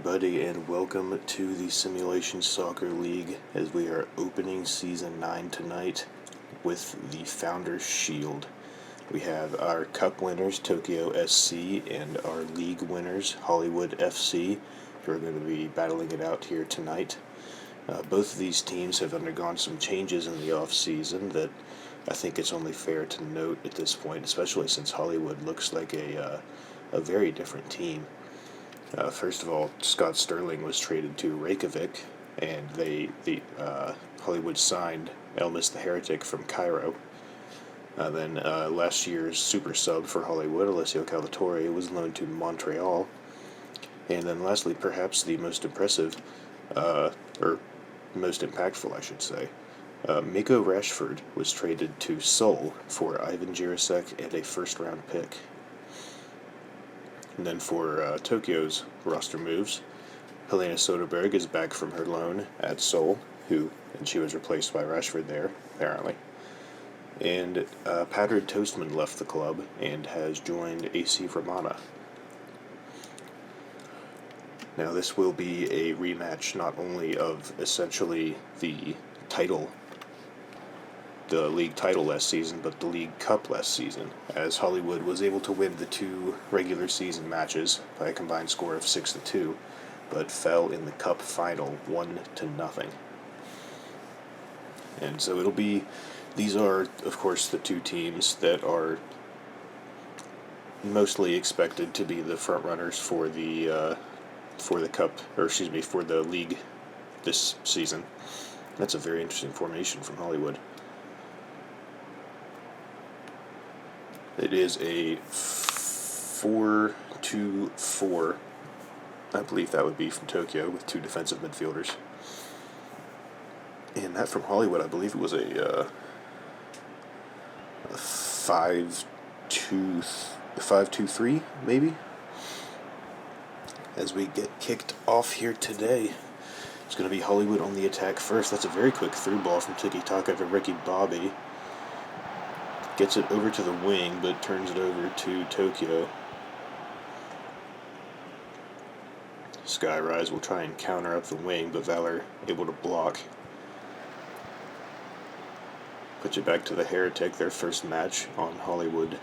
everybody, and welcome to the Simulation Soccer League as we are opening Season 9 tonight with the Founders Shield. We have our Cup winners, Tokyo SC, and our League winners, Hollywood FC, who are going to be battling it out here tonight. Both of these teams have undergone some changes in the off-season that I think it's only fair to note at this point, especially since Hollywood looks like a very different team. First of all, Scott Sterling was traded to Reykjavik, and Hollywood signed Elmas the Heretic from Cairo. Then last year's super sub for Hollywood, Alessio Calvatore, was loaned to Montreal. And then lastly, perhaps the most impressive, or most impactful, I should say, Miko Rashford was traded to Seoul for Ivan Jirasek and a first-round pick. And then for Tokyo's roster moves, Helena Soderberg is back from her loan at Seoul, and she was replaced by Rashford there, apparently. And Padrid Toastman left the club and has joined AC Romana. Now this will be a rematch not only of essentially the league title last season, but the League Cup last season, as Hollywood was able to win the two regular season matches by a combined score of 6-2, but fell in the Cup final 1-0. And so these are, of course, the two teams that are mostly expected to be the front runners for the Cup, for the league this season. That's a very interesting formation from Hollywood. It is a 4-2-4. I believe that would be from Tokyo, with two defensive midfielders. And that from Hollywood, I believe it was a 5-2-3, maybe? As we get kicked off here today, it's going to be Hollywood on the attack first. That's a very quick through ball from Tiki Taka to Ricky Bobby. Gets it over to the wing, but turns it over to Tokyo. Skyrise will try and counter up the wing, but Valor able to block. Puts it back to the Heretic, their first match on Hollywood,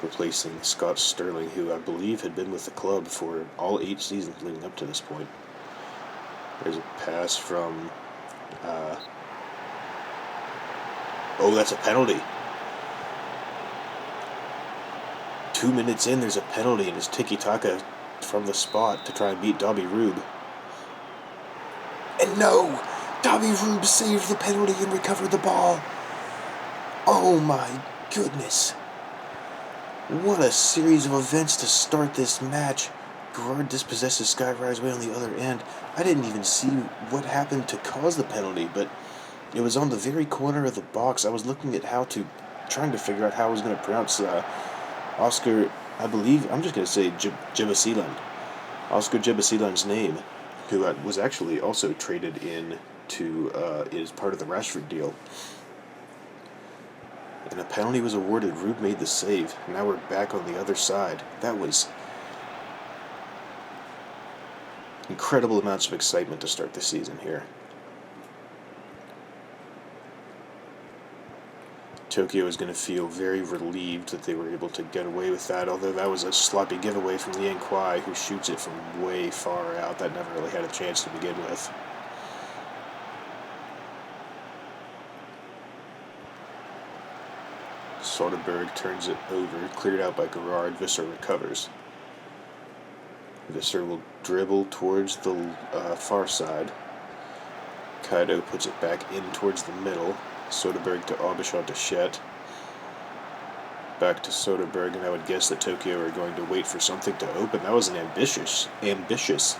replacing Scott Sterling, who I believe had been with the club for all 8 seasons leading up to this point. There's a pass from... that's a penalty. 2 minutes in, there's a penalty, and it's Tiki Taka from the spot to try and beat Dobby Rube. And no! Dobby Rube saved the penalty and recovered the ball. Oh my goodness. What a series of events to start this match. Gerard dispossesses Skyrise way on the other end. I didn't even see what happened to cause the penalty, but it was on the very corner of the box. I was looking at trying to figure out how I was going to pronounce Oscar, I believe, I'm just going to say Jebasilan. Oscar Jebasilan's name, who was actually also traded in is part of the Rashford deal. And a penalty was awarded. Rube made the save. Now we're back on the other side. That was incredible amounts of excitement to start the season here. Tokyo is going to feel very relieved that they were able to get away with that, although that was a sloppy giveaway from Lian Kwai, who shoots it from way far out. That never really had a chance to begin with. Soderberg turns it over, cleared out by Gerard. Visser recovers. Visser will dribble towards the far side. Kaido puts it back in towards the middle. Soderberg to Aubuchon to Shet. Back to Soderberg, and I would guess that Tokyo are going to wait for something to open. That was an ambitious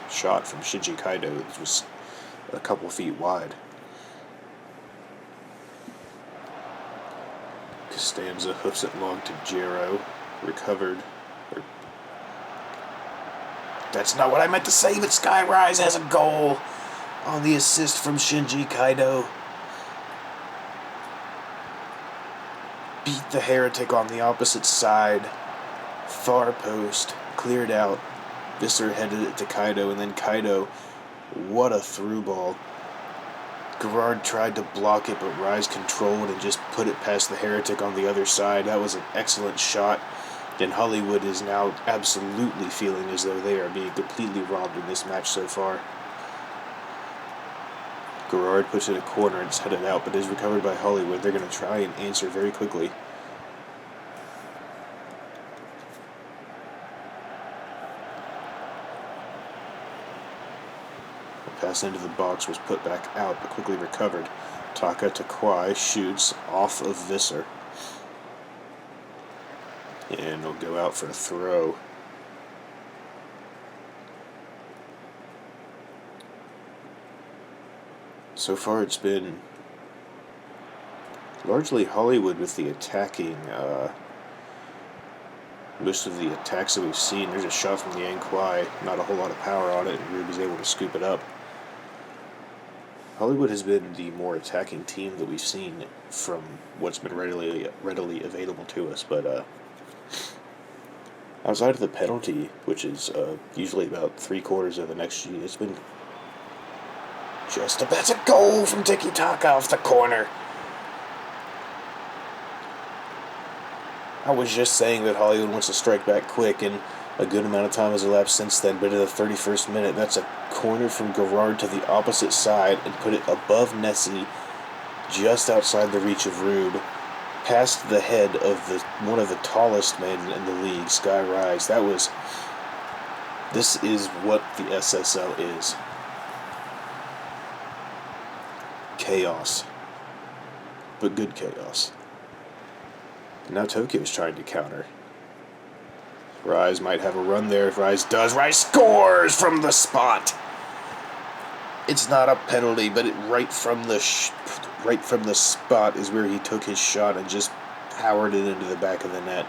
shot from Shinji Kaido. It was a couple feet wide. Costanza hoofs it long to Jero. Recovered. That's not what I meant to say, but Skyrise has a goal on the assist from Shinji Kaido. Beat the Heretic on the opposite side. Far post. Cleared out. Visser headed it to Kaido, and then Kaido, what a through ball. Gerard tried to block it, but Rise controlled and just put it past the Heretic on the other side. That was an excellent shot, and Hollywood is now absolutely feeling as though they are being completely robbed in this match so far. Gerard puts it in a corner and it's headed out, but is recovered by Hollywood. They're going to try and answer very quickly. Pass into the box was put back out, but quickly recovered. Taka to Kwai shoots off of Visser. And he'll go out for a throw. So far it's been largely Hollywood with the attacking. Most of the attacks that we've seen, there's a shot from the Yang Kwai, not a whole lot of power on it, and Rube is able to scoop it up. Hollywood has been the more attacking team that we've seen from what's been readily available to us, but outside of the penalty, which is usually about 3/4 of an XG, it's been just about a goal from Tiki Taka off the corner. I was just saying that Hollywood wants to strike back quick, and a good amount of time has elapsed since then, but in the 31st minute, that's a corner from Gerard to the opposite side and put it above Nessie, just outside the reach of Rube, past the head of one of the tallest men in the league, Sky Rise. This is what the SSL is. Chaos. But good chaos. Now Tokyo's trying to counter. Rise might have a run there. If Rise does, Rise scores from the spot. It's not a penalty, but right from the spot is where he took his shot and just powered it into the back of the net.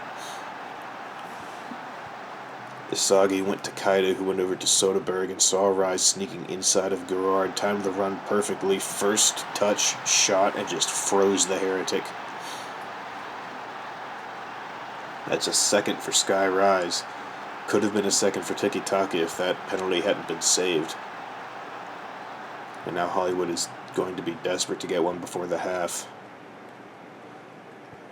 Isagi went to Kaido, who went over to Soderberg and saw Rise sneaking inside of Gerard. Timed the run perfectly. First touch, shot, and just froze the Heretic. That's a second for Sky Rise. Could have been a second for Tiki Taka if that penalty hadn't been saved. And now Hollywood is going to be desperate to get one before the half.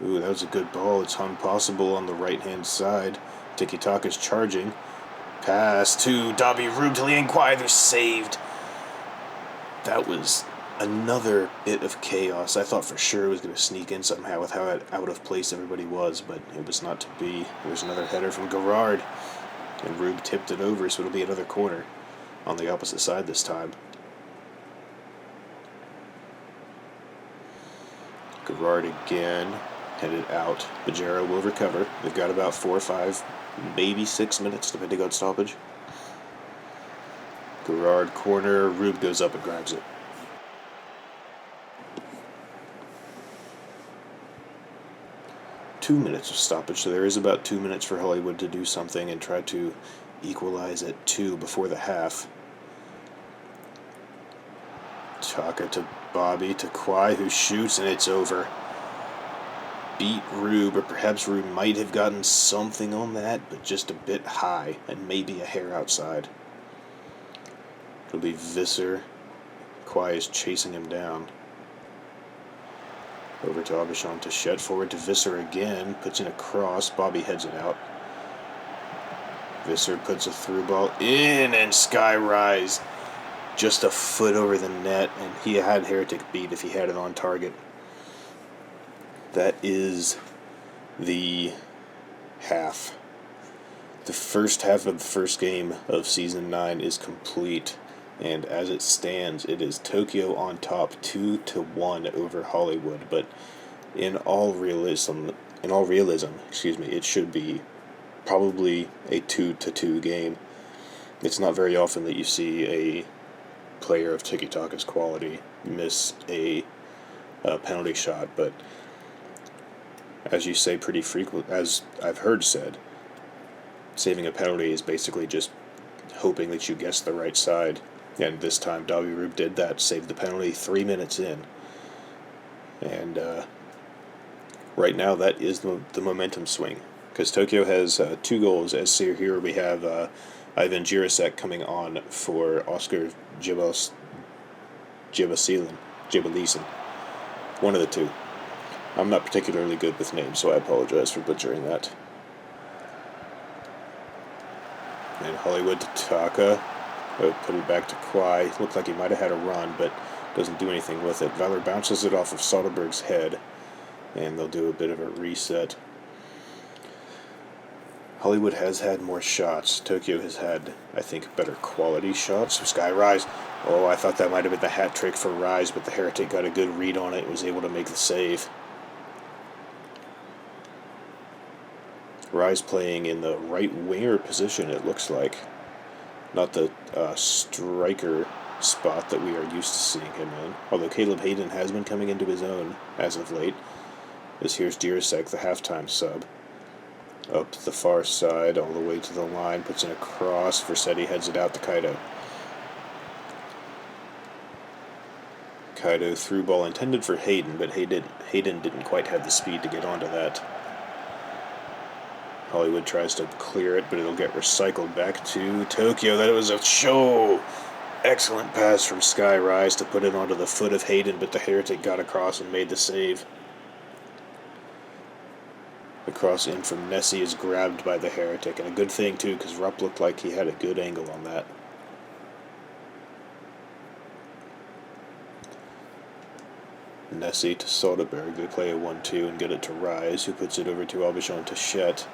Ooh, that was a good ball. It's impossible on the right-hand side. Tiki Taka's charging. Pass to Dabi Rube to Liang Kwai. They're saved. That was another bit of chaos. I thought for sure it was going to sneak in somehow with how out of place everybody was, but it was not to be. There's another header from Gerard, and Rube tipped it over, so it'll be another corner on the opposite side this time. Gerard again, headed out. Bajero will recover. They've got about 4 or 5, maybe 6 minutes, depending on stoppage. Gerard corner. Rube goes up and grabs it. Minutes of stoppage, so there is about 2 minutes for Hollywood to do something and try to equalize at 2 before the half. Taka to Bobby to Kwai, who shoots, and it's over. Beat Rube, or perhaps Rube might have gotten something on that, but just a bit high and maybe a hair outside. It'll be Visser. Kwai is chasing him down. Over to Abishon to Shed, forward to Visser again, puts in a cross, Bobby heads it out. Visser puts a through ball in, and Sky Rise just a foot over the net, and he had Heretic beat if he had it on target. That is the half. The first half of the first game of Season 9 is complete, and as it stands, it is Tokyo on top 2-1 over Hollywood. But in all realism, it should be probably a 2-2 game. It's not very often that you see a player of Tiki Taka's quality miss a penalty shot, but as you say pretty frequent, as I've heard said, saving a penalty is basically just hoping that you guess the right side. And this time, Dabi Rube did that, saved the penalty 3 minutes in. And right now, that is the momentum swing. Because Tokyo has 2 goals. As here we have Ivan Jirasek coming on for Oscar Jibalisin. One of the two. I'm not particularly good with names, so I apologize for butchering that. And Hollywood to Taka. Put it back to Kwai. Looked like he might have had a run, but doesn't do anything with it. Valor bounces it off of Soderberg's head, and they'll do a bit of a reset. Hollywood has had more shots. Tokyo has had, I think, better quality shots. Sky Rise. Oh, I thought that might have been the hat trick for Rise, but the Heretic got a good read on it and was able to make the save. Rise playing in the right winger position, it looks like. Not the striker spot that we are used to seeing him in. Although Caleb Hayden has been coming into his own as of late. As here's Jirasek, the halftime sub. Up the far side, all the way to the line, puts in a cross. Versetti heads it out to Kaido. Kaido through ball intended for Hayden, but Hayden didn't quite have the speed to get onto that. Hollywood tries to clear it, but it'll get recycled back to Tokyo. That was a show! Excellent pass from Sky Rise to put it onto the foot of Hayden, but the Heretic got across and made the save. The cross in from Nessie is grabbed by the Heretic, and a good thing too, because Rupp looked like he had a good angle on that. Nessie to Soderberg. They play a 1-2 and get it to Rise, who puts it over to Aubuchon Tachet,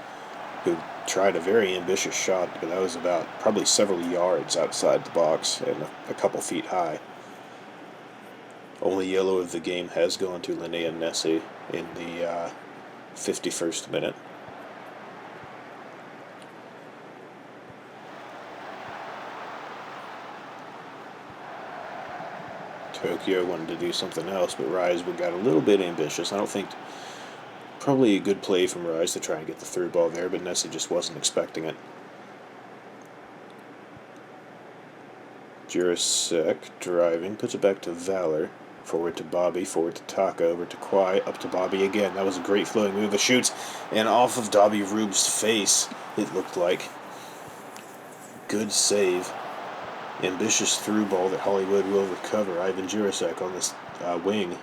who tried a very ambitious shot, but that was about probably several yards outside the box and a couple feet high. Only yellow of the game has gone to Linnea Nessie in the 51st minute. Tokyo wanted to do something else, but Rise got a little bit ambitious. I don't think... Probably a good play from Rise to try and get the through ball there, but Nessie just wasn't expecting it. Jirasek driving, puts it back to Valor. Forward to Bobby, forward to Taka, over to Kwai, up to Bobby again. That was a great flowing move. The shoots, and off of Dobby Rube's face, it looked like. Good save. Ambitious through ball that Hollywood will recover. Ivan Jirasek on this wing.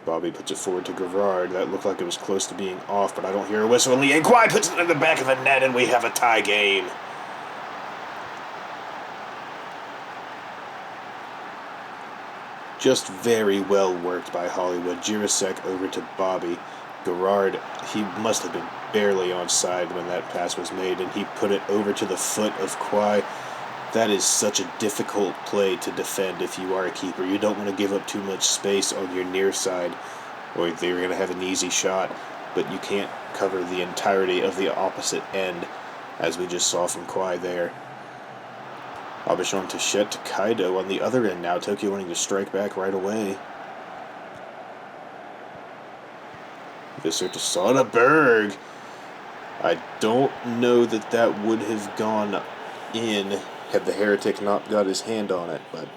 Bobby puts it forward to Gerard. That looked like it was close to being off, but I don't hear a whistle. And Kwai puts it in the back of the net, and we have a tie game. Just very well worked by Hollywood. Jirasek over to Bobby. Gerard, he must have been barely onside when that pass was made, and he put it over to the foot of Kwai. That is such a difficult play to defend if you are a keeper. You don't want to give up too much space on your near side, or they're going to have an easy shot, but you can't cover the entirety of the opposite end, as we just saw from Kwai there. Aubuchon Tachet to Kaido on the other end now. Tokyo wanting to strike back right away. Visser to Soderberg. I don't know that would have gone in had the Heretic not got his hand on it, but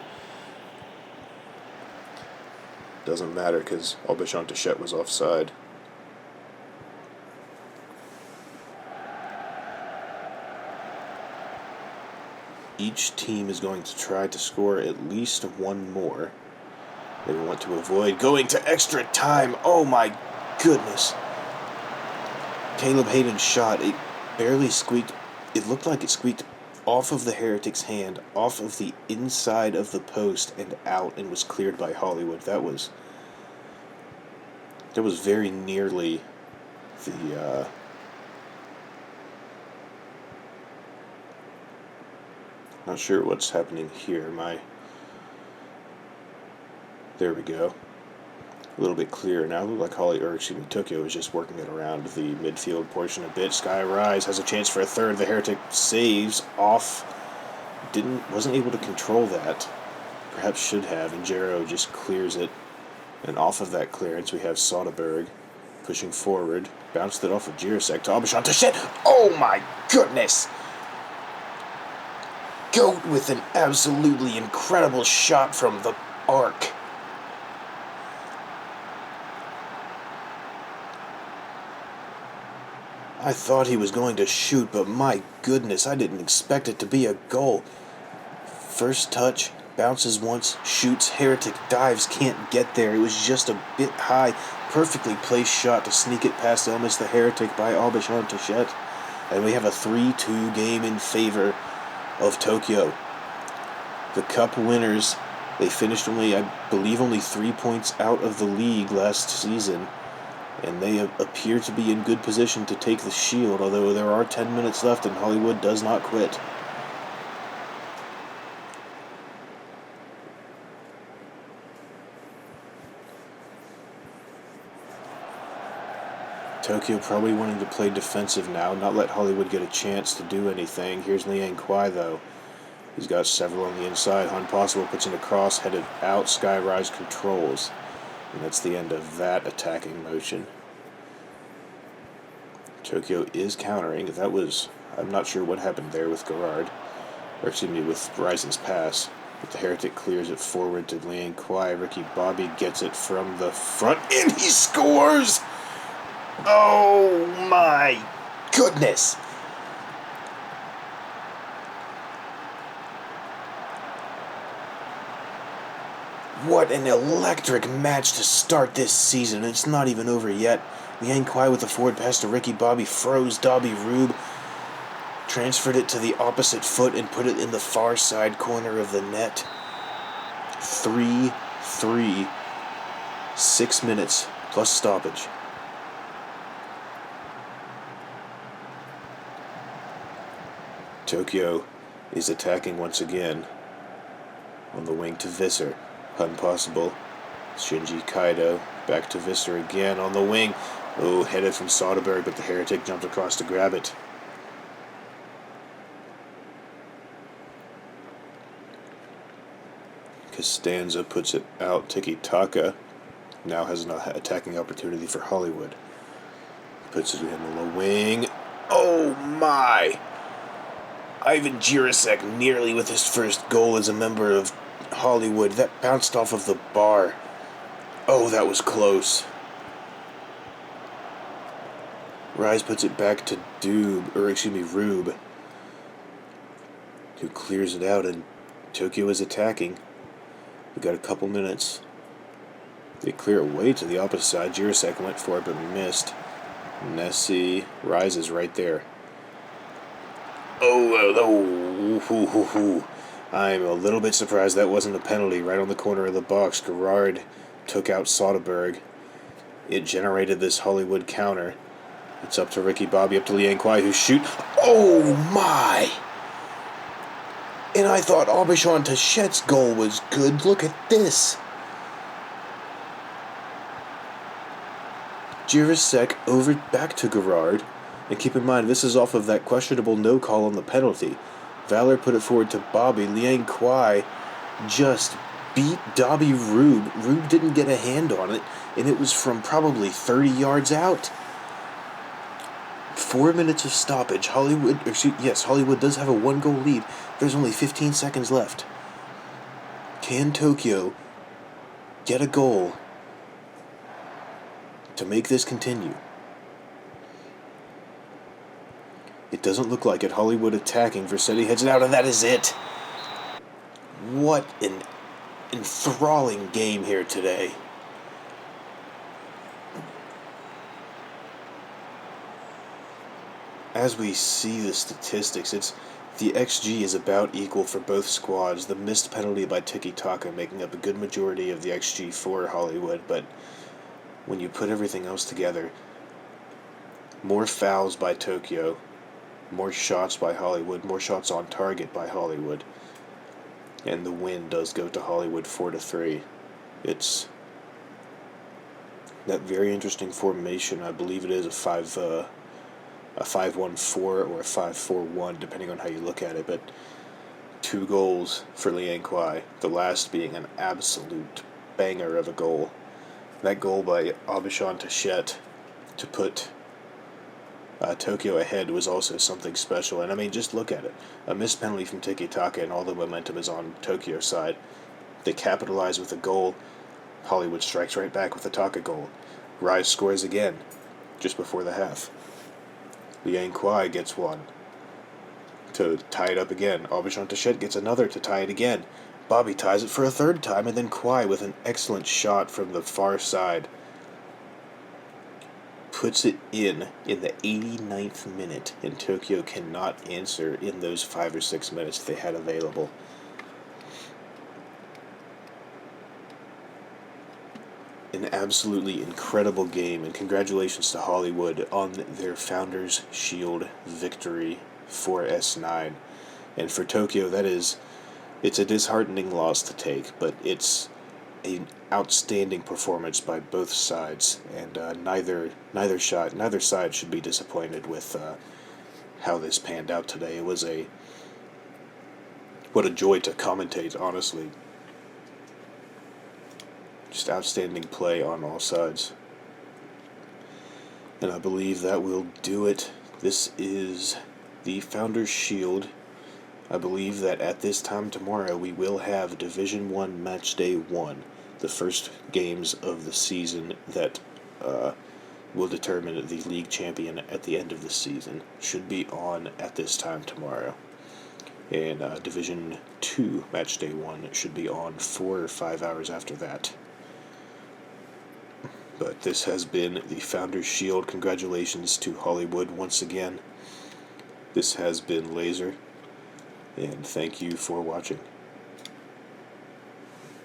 doesn't matter because Aubuchon Tachet was offside. Each team is going to try to score at least one more. They want to avoid going to extra time. Oh my goodness. Caleb Hayden's shot, it barely squeaked. It looked like it squeaked off of the Heretic's hand, off of the inside of the post and out, and was cleared by Hollywood. That was very nearly the not sure what's happening here. There we go. A little bit clearer now. Looked like Tokyo was just working it around the midfield portion a bit. Sky Rise has a chance for a third. The Heretic saves off. Wasn't able to control that. Perhaps should have. And Jero just clears it. And off of that clearance, we have Soderberg pushing forward. Bounced it off of Jirasek to Aubuchon Tachet. Oh my goodness! Goat with an absolutely incredible shot from the arc. I thought he was going to shoot, but my goodness, I didn't expect it to be a goal. First touch, bounces once, shoots, Heretic dives, can't get there. It was just a bit high. Perfectly placed shot to sneak it past Elmas the Heretic by Aubuchon Touchette. And we have a 3-2 game in favor of Tokyo. The Cup winners, they finished only 3 points out of the league last season. And they appear to be in good position to take the shield, although there are 10 minutes left and Hollywood does not quit. Tokyo probably wanting to play defensive now, not let Hollywood get a chance to do anything. Here's Liang Kwai, though. He's got several on the inside. Hun Possible puts in a cross, headed out. Skyrise controls. And that's the end of that attacking motion. Tokyo is countering. I'm not sure what happened there with Gerard. With Risen's pass. But the Heretic clears it forward to Liang Kwai. Ricky Bobby gets it from the front, and he scores! Oh my goodness! What an electric match to start this season. It's not even over yet. Liang Kwai with the forward pass to Ricky Bobby froze Dobby Rube, transferred it to the opposite foot and put it in the far side corner of the net. 3-3. 6 minutes plus stoppage. Tokyo is attacking once again. On the wing to Visser. Hun Possible. Shinji Kaido. Back to Visser again on the wing. Oh, headed from Soderbergh, but the Heretic jumped across to grab it. Costanza puts it out. Tiki Taka now has an attacking opportunity for Hollywood. Puts it in on the wing. Oh my! Ivan Jirasek nearly with his first goal as a member of Hollywood. That bounced off of the bar. Oh, that was close. Rise puts it back to Rube, who clears it out, and Tokyo is attacking. We got a couple minutes. They clear away to the opposite side. Jirasek went for it but missed. Nessie rises right there. I'm a little bit surprised that wasn't a penalty right on the corner of the box. Gerard took out Soderbergh. It generated this Hollywood counter. It's up to Ricky Bobby, up to Liang Kwai, who shoot. Oh my! And I thought Aubuchon Touchette's goal was good. Look at this. Jirasek over back to Gerard. And keep in mind, this is off of that questionable no call on the penalty. Valor put it forward to Bobby. Liang Kwai just beat Dobby Rube. Rube didn't get a hand on it, and it was from probably 30 yards out. 4 minutes of stoppage. Hollywood does have a 1-goal lead. There's only 15 seconds left. Can Tokyo get a goal to make this continue? It doesn't look like it. Hollywood attacking. Versetti heads it out, and that is it. What an enthralling game here today. As we see the statistics, the XG is about equal for both squads. The missed penalty by Tiki Taka making up a good majority of the XG for Hollywood, but when you put everything else together, more fouls by Tokyo, more shots by Hollywood, more shots on target by Hollywood, and the win does go to Hollywood 4-3. It's that very interesting formation. I believe it is a 5-1-4 or a 5-4-1, depending on how you look at it, but 2 goals for Liang Kwai, the last being an absolute banger of a goal. That goal by Aubuchon Touchette to put Tokyo ahead was also something special. And I mean, just look at it. A missed penalty from Tiki Taka and all the momentum is on Tokyo's side. They capitalize with a goal. Hollywood strikes right back with a Taka goal. Rise scores again just before the half. Liang Kuai gets one to tie it up again. Aubuchon Tachette gets another to tie it again. Bobby ties it for a third time, and then Kuai, with an excellent shot from the far side, puts it in the 89th minute, and Tokyo cannot answer in those 5 or 6 minutes they had available. An absolutely incredible game, and congratulations to Hollywood on their Founders Shield victory for S9. And for Tokyo, it's a disheartening loss to take, but it's an outstanding performance by both sides, and neither side should be disappointed with how this panned out today. It was what a joy to commentate, honestly. Just outstanding play on all sides. And I believe that will do it. This is the Founders Shield. I believe that at this time tomorrow we will have Division 1 Match Day 1, the first games of the season that will determine the league champion at the end of the season. Should be on at this time tomorrow. And Division 2 Match Day 1 should be on 4 or 5 hours after that. But this has been the Founders Shield. Congratulations to Hollywood once again. This has been Laser, and thank you for watching.